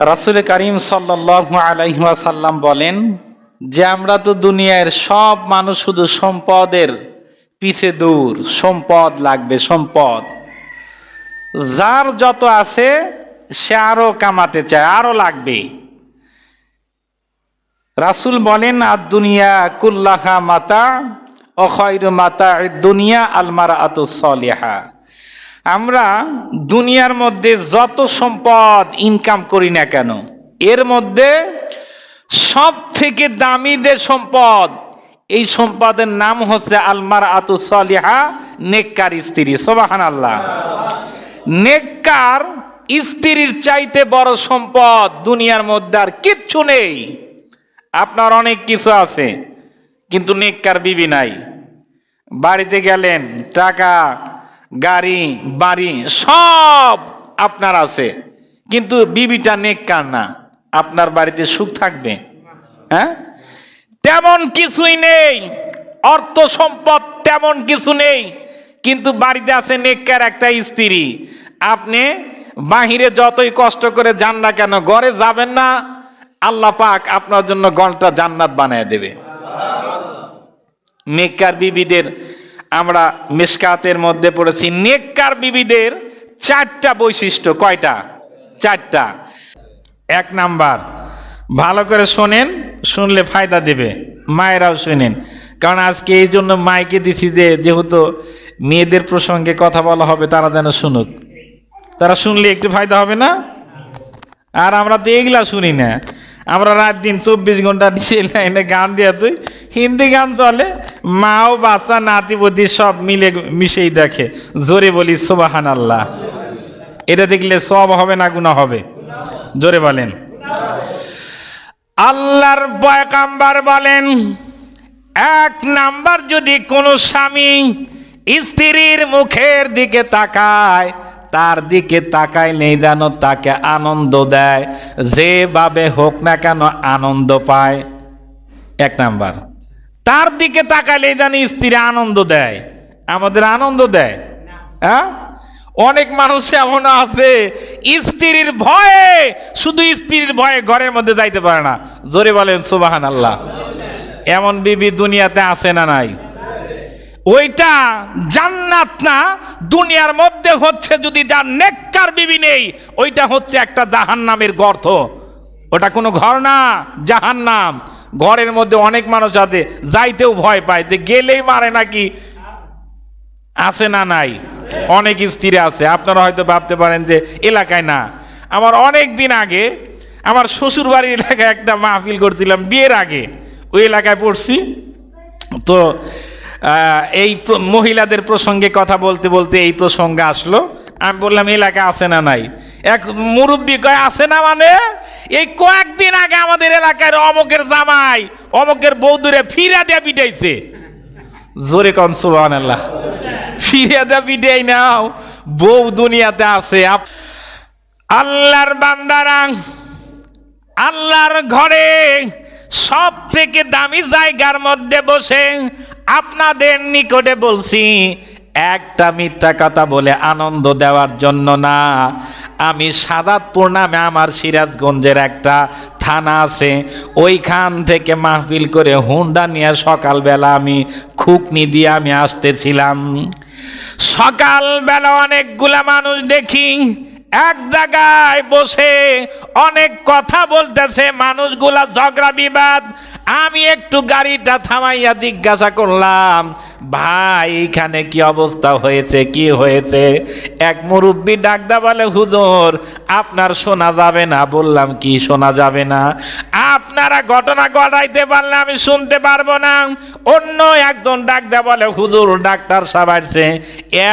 রাসূল করিম সাল্লাল্লাহু আলাইহি ওয়াসাল্লাম বলেন যে আমরা তো দুনিয়ার সব মানুষ শুধু সম্পদের পিছে দৌড়, সম্পদ লাগবে, সম্পদ যার যত আছে সে আরো কামাতে চায়, আরো লাগবে। রাসূল বলেন আর দুনিয়া কুল্লাহা মাতা ও খায়রু মাতা'আদ দুনিয়া আল মারআতুস সালিহা। আমরা দুনিয়ার মধ্যে যত সম্পদ ইনকাম করি না কেন, এর মধ্যে সব থেকে দামি যে সম্পদ, এই সম্পদের নাম হচ্ছে আল মারআতুস সালিহা, নেককার স্ত্রী। সুবহানাল্লাহ। নেককার স্ত্রীর চাইতে বড় সম্পদ দুনিয়ার মধ্যে আর কিচ্ছু নেই। আপনার অনেক কিছু আছে কিন্তু নেককার বিবি নাই। বাড়িতে গেলেন, টাকা, গাড়ি, বাড়ি সব আপনার আছে, কিন্তু বিবিটা নেককার না, আপনার বাড়িতে সুখ থাকবে? হ্যাঁ, তেমন কিছুই নেই। অর্থ সম্পদ তেমন কিছু নেই, কিন্তু বাড়িতে আছে নেককার একটা স্ত্রী। আপনি বাহিরে যতই কষ্ট করে যান না কেন, ঘরে যাবেন না, আল্লাহ পাক আপনার জন্য ঘরটা জান্নাত বানায় দেবে। নেককার বিবিদের আমরা মিশকাতের মধ্যে পড়েছি, নেককার বিবিদের চারটা বৈশিষ্ট্য। কয়টা? চারটা। এক নাম্বার, ভালো করে শোনেন, শুনলে ফায়দা দেবে, মায়েরাও শোনেন, কারণ আজকে এই জন্য মাইকে দিছি যে যেহেতু মেয়েদের প্রসঙ্গে কথা বলা হবে, তারা যেন শুনুক। তারা শুনলে একটু ফায়দা হবে না? আর আমরা তো এগুলা শুনি না, আমরা রাত দিন 24 ঘন্টা লাইনে গান দিয়ে তুই হিন্দি গান চলে, মাও বাচ্চা নাতিপতি সব মিলে মিশেই দেখে। জোরে বলি সুবহানাল্লাহ। এটা দেখলে সব হবে না গুনাহ হবে? জোরে বলেন। আল্লাহর পয়গম্বর বলেন, এক নাম্বার, যদি কোনো স্বামী স্ত্রীর মুখের দিকে তাকায়, তার দিকে তাকাইলেই যেন তাকে আনন্দ দেয়, যেভাবে হোক না কেন আনন্দ পায়। এক নাম্বার, তার দিকে তাকাইলেই যেন স্ত্রী আনন্দ দেয়। আমাদের আনন্দ দেয়? হ্যাঁ, অনেক মানুষ এমন আছে স্ত্রীর ভয়ে, শুধু স্ত্রীর ভয়ে ঘরের মধ্যে যাইতে পারে না। জোরে বলেন সুবহানাল্লাহ। এমন বিবি দুনিয়াতে আছে না নাই? ওইটা জান্নাত না, দুনিয়ার মধ্যে হচ্ছে যদি যার নেককার বিবি নেই, ওইটা হচ্ছে একটা জাহান্নামের গর্ত। ওটা কোনো ঘর না, জাহান্নাম। ঘরের মধ্যে অনেক মানুষ আছে যাইতেও ভয় পায়, যে গেলেই মারে নাকি। আছে না নাই? অনেক স্ত্রী আছে। আপনারা হয়তো ভাবতে পারেন যে এলাকায় না। আমার অনেক দিন আগে আমার শ্বশুর বাড়ির এলাকায় একটা মাহফিল করছিলাম, বিয়ের আগে ওই এলাকায় পড়ছি। তো এই মহিলাদের প্রসঙ্গে কথা বলতে বলতে এই প্রসঙ্গে আসলো। আমি বললাম এলাকা আছে না নাই? এক মুরব্বী কয় আছে না মানে, এই কয়েকদিন আগে আমাদের এলাকায় অমকের জামাই অমকের বৌদুরে ফিরা দিয়া পিটাইছে। জোরে কোন সুবহানাল্লাহ। ফিরা দিয়া পিটাই নাও, বউ দুনিয়াতে আছে। আল্লাহর বান্দারা, আল্লাহর ঘরে সব থেকে দামি জায়গার মধ্যে বসে আপনাদের নিকটে বলছি, একটা মিথ্যা কথা বলে আনন্দ দেওয়ার জন্য না। আমি সাদাতপুর নামে আমার সিরাজগঞ্জের একটা থানা আছে, ওইখান থেকে মাহফিল করে হুন্ডা নিয়ে সকালবেলা আমি খুকনি দিয়ে আমি আসতেছিলাম। সকালবেলা অনেকগুলা মানুষ দেখি এক জায়গায় বসে অনেক কথা বলতেছে, মানুষগুলা ঝগড়া বিবাদ। আমি একটু গাড়িটা থামাইয়া জিজ্ঞাসা করলাম, ভাই এখানে কি অবস্থা হয়েছে, কি হয়েছে? এক মুরব্বী ডাকদা বলে, হুজুর আপনার শোনা যাবে না। বললাম কি শোনা যাবে না? আপনারা ঘটনা ঘটাইতে পারলে আমি শুনতে পারবো না। অন্য একজন ডাকদা বলে, হুজুর ডাক্তার সাহেব আসছে,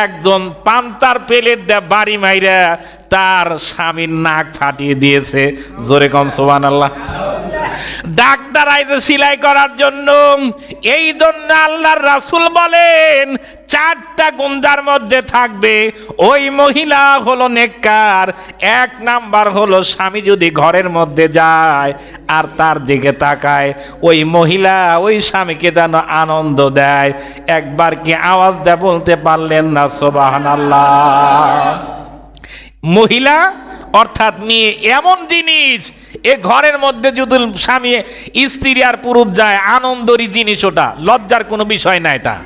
একজন পান্তার প্লেট দিয়ে বাড়ি মাইরা তার স্বামীর নাক ফাটিয়ে দিয়েছে। জোরে কোন সুবহানাল্লাহ। ডাক্তার আইছে সেলাই করার জন্য। এই জন্য আল্লাহর রাসূল বলেন, চারটা গুণ যার মধ্যে থাকবে ওই মহিলা হলো নেককার। এক নাম্বার হলো, স্বামী যদি ঘরের মধ্যে যায় আর তার দিকে তাকায়, ওই মহিলা ওই স্বামীকে যেন আনন্দ দেয়। একবার কি আওয়াজ দিয়ে বলতে পারলেন না সুবহানাল্লাহ? মহিলা অর্থাৎ মেয়ে এমন জিনিস, এ ঘরের মধ্যে যদি স্বামী স্ত্রী আর পুরুষ যায়, আনন্দেরই জিনিস, ওটা লজ্জার কোনো বিষয় না এটা,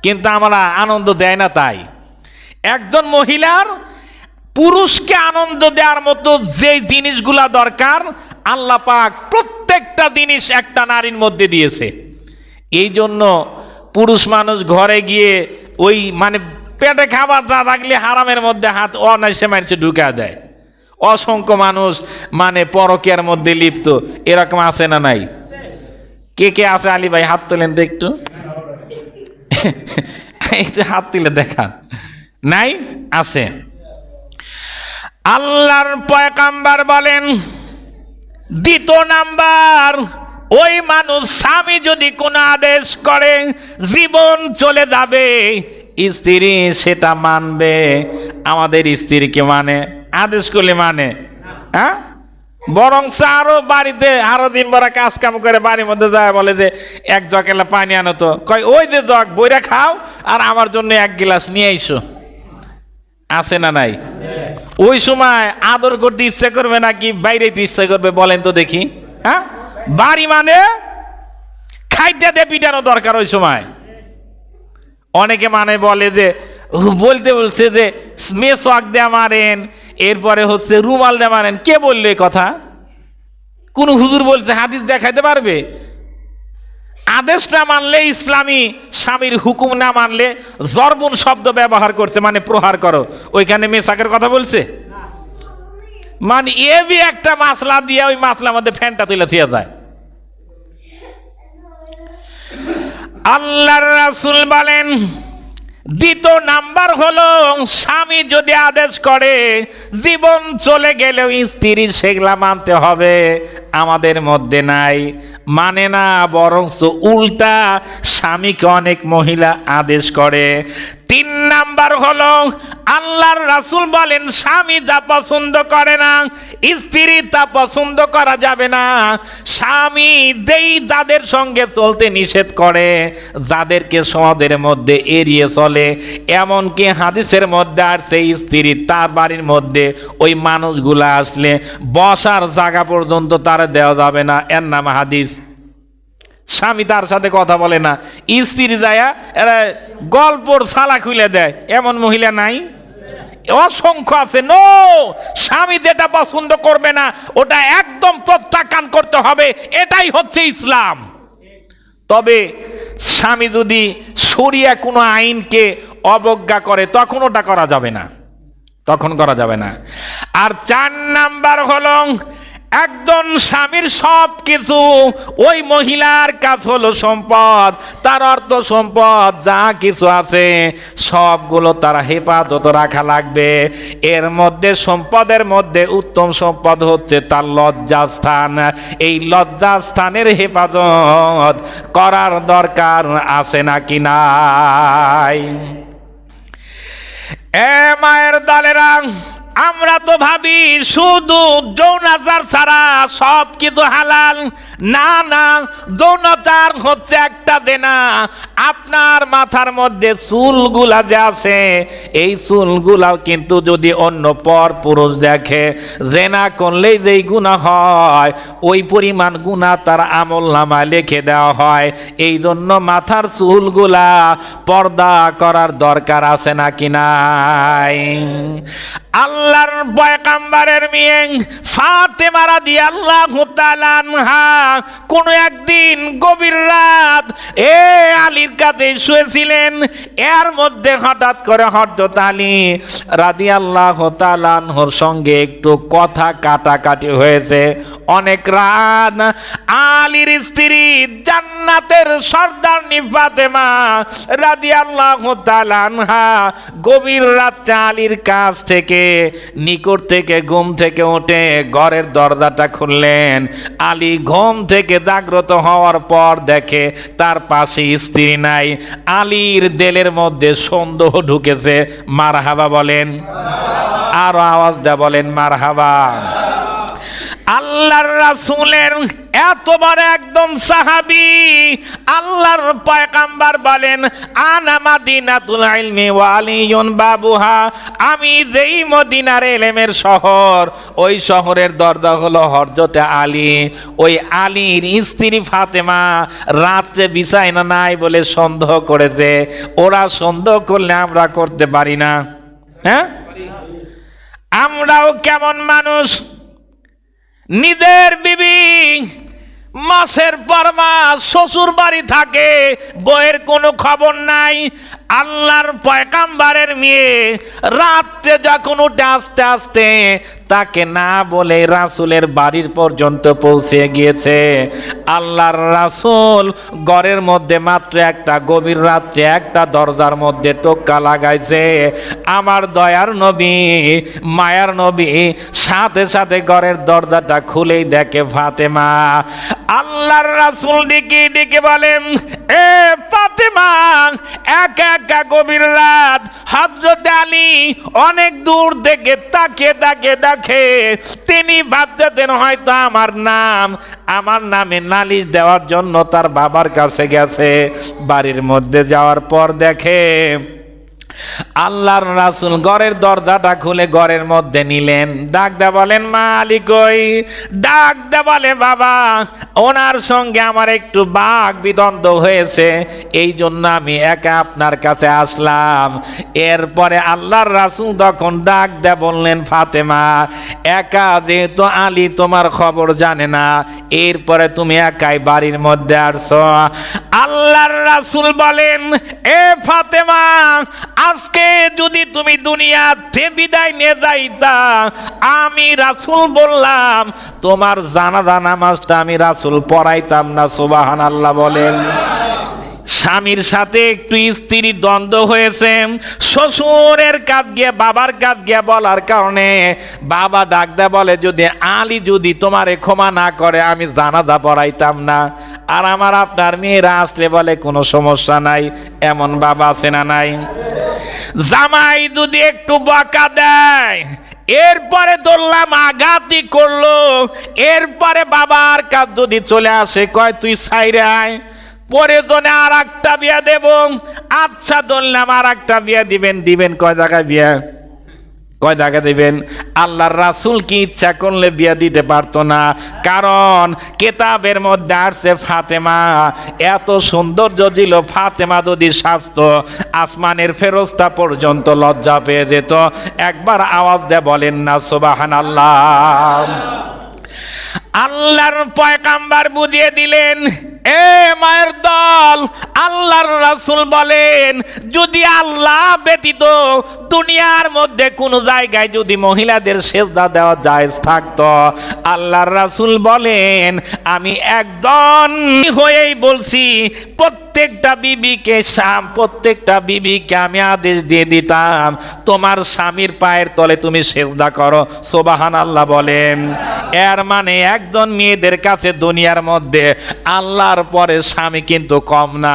কিন্তু আমরা আনন্দ দেয় না। তাই একজন মহিলার পুরুষকে আনন্দ দেওয়ার মতো যে জিনিসগুলা দরকার আল্লাহ পাক প্রত্যেকটা জিনিস একটা নারীর মধ্যে দিয়েছে। এই জন্য পুরুষ মানুষ ঘরে গিয়ে ওই মানে পেটে খাবার না থাকলে হারামের মধ্যে হাত অনায়াসে মানুষে ঢুকা দেয়। অসংখ্য মানুষ মানে পরকীয়ার মধ্যে লিপ্ত, এরকম আছে না নাই? কে কে আছে আলী ভাই হাত তোলেন তো একটু, একটু হাত তুলে দেখান। নাই? আছে। আল্লাহর পয়গম্বর বলেন দ্বিতীয় নাম্বার, ওই মানুষ স্বামী যদি কোনো আদেশ করে জীবন চলে যাবে, স্ত্রী সেটা মানবে। আমাদের স্ত্রীকে মানে আদেশ করলে মানে, হ্যাঁ, বরং আরো বাড়িতে আরো দিন ভরা কাজ কাম করে বাড়ির মধ্যে যায়, বলে যে এক জগ পানি আনো তো, কয় ওই যে জগ বইরা খাও আর আমার জন্য এক গ্লাস নিয়ে আইসো। আছে না নাই? ওই সময় আদর করতে ইচ্ছা করবে নাকি বাইরে ইচ্ছা করবে বলেন তো দেখি? হ্যাঁ, বাড়ি মানে খাইতে দে পিটানো দরকার ওই সময়। অনেকে মানে বলে যে বলছে যে মেসওয়াক দেয়া মারেন, এরপরে হচ্ছে রুমাল দেয়া মারেন। কে বললো এই কথা? কোন হুজুর বলছে? হাদিস দেখাইতে পারবে? আদেশ না মানলে, ইসলামী স্বামীর হুকুম না মানলে জরবুন শব্দ ব্যবহার করছে, মানে প্রহার করো, ওইখানে মেসাকের কথা বলছে। মানে এবি একটা মাসলা দিয়ে ওই মাসলার মধ্যে ফ্যানটা তুলে থিয়া যায়। আল্লাহর রাসূল বলেন দ্বিতীয় নাম্বার হলো, স্বামী যদি আদেশ করে জীবন চলে গেলেও স্ত্রী সেগুলা মানতে হবে। আমাদের মধ্যে নাই, মানে না, বরং উল্টা স্বামীকে অনেক মহিলা আদেশ করে। তিন নাম্বার হলো, আল্লাহর রাসূল বলেন স্বামী যা পছন্দ করে না স্ত্রী তা পছন্দ করা যাবে না। স্বামী যাদের সঙ্গে চলতে নিষেধ করে, যাদেরকে সমাজের মধ্যে এড়িয়ে চলে, এমনকি হাদিসের মধ্যে আর সেই স্ত্রী তার বাড়ির মধ্যে ওই মানুষগুলা আসলে বসার জায়গা পর্যন্ত তার দেওয়া যাবে না, এর নাম হাদিস। স্বামী তার সাথে কথা বলে না, স্ত্রী যায় এরা গল্পর সালা খুলে দেয়, এমন মহিলা নাই? অসংখ্য আছে। নো, স্বামী যেটা পছন্দ করবে না ওটা একদম প্রত্যাখ্যান করতে হবে, এটাই হচ্ছে ইসলাম। তবে স্বামী যদি শরিয়া কোনো আইনকে অবজ্ঞা করে তখন ওটা করা যাবে না, তখন করা যাবে না। আর চার নাম্বার হলো, একজন স্বামীর সব কিছু ওই মহিলার কাছে হলো সম্পদ, তার অর্থ সম্পদ যা কিছু আছে সবগুলো তার হেফাজত রাখা লাগবে। এর মধ্যে সম্পদের মধ্যে উত্তম সম্পদ হচ্ছে তার লজ্জাস্থান। এই লজ্জাস্থানের হেফাজত করার দরকার আছে নাকি নাই? এ মায়ের দলেরা, আমরা তো ভাবি শুধু যৌনাচার ছাড়া সব কিছু হালাল। না না, যৌনাচার হচ্ছে একটা দেনা। আপনার মাথার মধ্যে চুলগুলা যে আছে, এই চুলগুলাও কিন্তু যদি অন্য পর পুরুষ দেখে, জেনা করলেই যেই গুনাহ হয় ওই পরিমাণ গুনাহ তার আমলনামায় লিখে দেওয়া হয়। এই জন্য মাথার চুলগুলা পর্দা করার দরকার আছে নাকি নাই? আল্লাহর পয়গম্বরের মেয়ে ফাতেমা রাদিয়াল্লাহু তাআলা আনহা কোন একদিন গভীর রাত আলীর কাছে শুয়েছিলেন। এর মধ্যে হঠাৎ করে হযরত আলী রাদিয়াল্লাহু তাআলা আনহুর সঙ্গে একটু কথা কাটাকাটি হয়েছে। অনেক রাত আলীর স্ত্রী জান্নাতের সর্দারনি ফাতেমা রাদিয়াল্লাহু তাআলা আনহা গভীর রাতে আলীর কাছ থেকে নিকট থেকে ঘুম থেকে উঠে ঘরের দরজাটা খুললেন। আলী ঘুম থেকে জাগ্রত হওয়ার পর দেখে তার পাশে স্ত্রী নাই। আলীর দিলের মধ্যে সন্দেহ ঢুকেছে। মারহাবা বলেন, আরো আওয়াজ দেয়া বলেন মারহাবা। আল্লাহর রাসূলের এত বড় একদম সাহাবী, আল্লাহর পয়গম্বর বলেন আনা মাদিনাতুল ইলমি ওয়া আলিয়ুন বাবুহা, আমি যেই মদিনার ইলমের শহর, ওই শহরের দরজা হলো হযরতে আলী। ওই আলীর স্ত্রী ফাতেমা রাতে বিছানা নাই বলে সন্দেহ করেছে। ওরা সন্দেহ করলে আমরা করতে পারি না? হ্যাঁ, আমরাও কেমন মানুষ, নিজের বিবি মাসের পর মাস শ্বশুর বাড়ি থাকে, বইয়ের কোনো খবর নাই। আল্লাহর পয়গম্বরের মেয়ে রাতে যখন উঠে আস্তে আস্তে তাকে না বলে রাসূলের বাড়ির পর্যন্ত পৌঁছে গিয়েছে। আল্লাহর রাসূল ঘরের মধ্যে মাত্র একটা গভীর রাত্রে একটা দরজার মধ্যে টোক্কা লাগাইছে। আমার দয়ার নবী, মায়ার নবী সাথে সাথে ঘরের দরজাটা খুলেই দেখে ফাতেমা। আল্লাহর রাসূল ডেকে ডেকে বলেন, এ ফাতেমা, একা একা গভীর রাত, হযরত আলী অনেক দূর থেকে তাকে তাকে দেখে। তিনি ভাবতেন হয়তো আমার নামে নালিশ দেওয়ার জন্য তার বাবার কাছে গেছে। বাড়ির মধ্যে যাওয়ার পর দেখে আল্লাহর রাসূল ঘরের দরজাটা খুলে ঘরের মধ্যে নিলেন। ডাক দে বলেন, মা আলী কই? ডাক দে বলে, বাবা, ওনার সঙ্গে আমার একটু বাক বিদ্বন্দ্ব হয়েছে, এই জন্য আমি একা আপনার কাছে আসলাম। এরপরে আল্লাহর রাসূল তখন ডাক দে বললেন, ফাতেমা, একা যেহেতু আলী তোমার খবর জানে না, এরপরে তুমি একাই বাড়ির মধ্যে আসছো। আল্লাহর রাসূল বলেন, এ ফাতেমা, আজকে যদি তুমি দুনিয়াতে বিদায় নিয়ে যাইতা, আমি রাসূল বললাম তোমার জানাজা নামাজটা আমি রাসূল পড়াইতাম না। সুবহানাল্লাহ বলেন। স্বামীর সাথে একটু স্ত্রীর দ্বন্দ্ব হয়েছে, শ্বশুরের কাজ গিয়ে বাবার কাজ গিয়ে বলার কারণে বাবা ডাকতে বলে, যদি আলী যদি তোমারে ক্ষমা না করে আমি জানাজা পড়াইতাম না। আর আমার আপনার মেয়েরা আসলে বলে কোনো সমস্যা নাই। এমন বাবা আছে না নাই? জামাই যদি একটু বকা দেয়, এরপরে ধরলাম আঘাতই করলো, এরপরে বাবার কাজ যদি চলে আসে, কয় তুই সাইরে আয়, পরে জনে আর একটা বিয়া দেব। আচ্ছা ধরলাম আর একটা বিয়া দিবেন কয় জায়গায় বিয়া, কয় জায়গা দিবেন? আল্লাহর রাসূল কি ইচ্ছা করলে বিয়া দিতে পারতো না? কারণ কেতাবের মধ্যে আসছে ফাতেমা এত সৌন্দর্য ছিল, ফাতেমা যদি সাজতো আসমানের ফেরেশতা পর্যন্ত লজ্জা পেয়ে যেত। একবার আওয়াজ দিয়ে বলেন না সুবহানাল্লাহ। আল্লাহর পয়গম্বর বুঝিয়ে দিলেন, এ মায়ের দল, আল্লাহর রাসূল বলেন, যদি আল্লাহ ব্যতীত দুনিয়ার মধ্যে কোন জায়গায় যদি মহিলাদের সেজদা দেওয়া জায়েজ থাকতো, আল্লাহর রাসূল বলেন আমি একজন হয়েই বলছি প্রত্যেকটা বিবিকে আমি আদেশ দিয়ে দিতাম তোমার স্বামীর পায়ের তলে তুমি সেজদা করো। সুবহানাল্লাহ বলেন। এর মানে একজন মেয়েদের কাছে দুনিয়ার মধ্যে আল্লাহর পরে স্বামী কিন্তু কম না।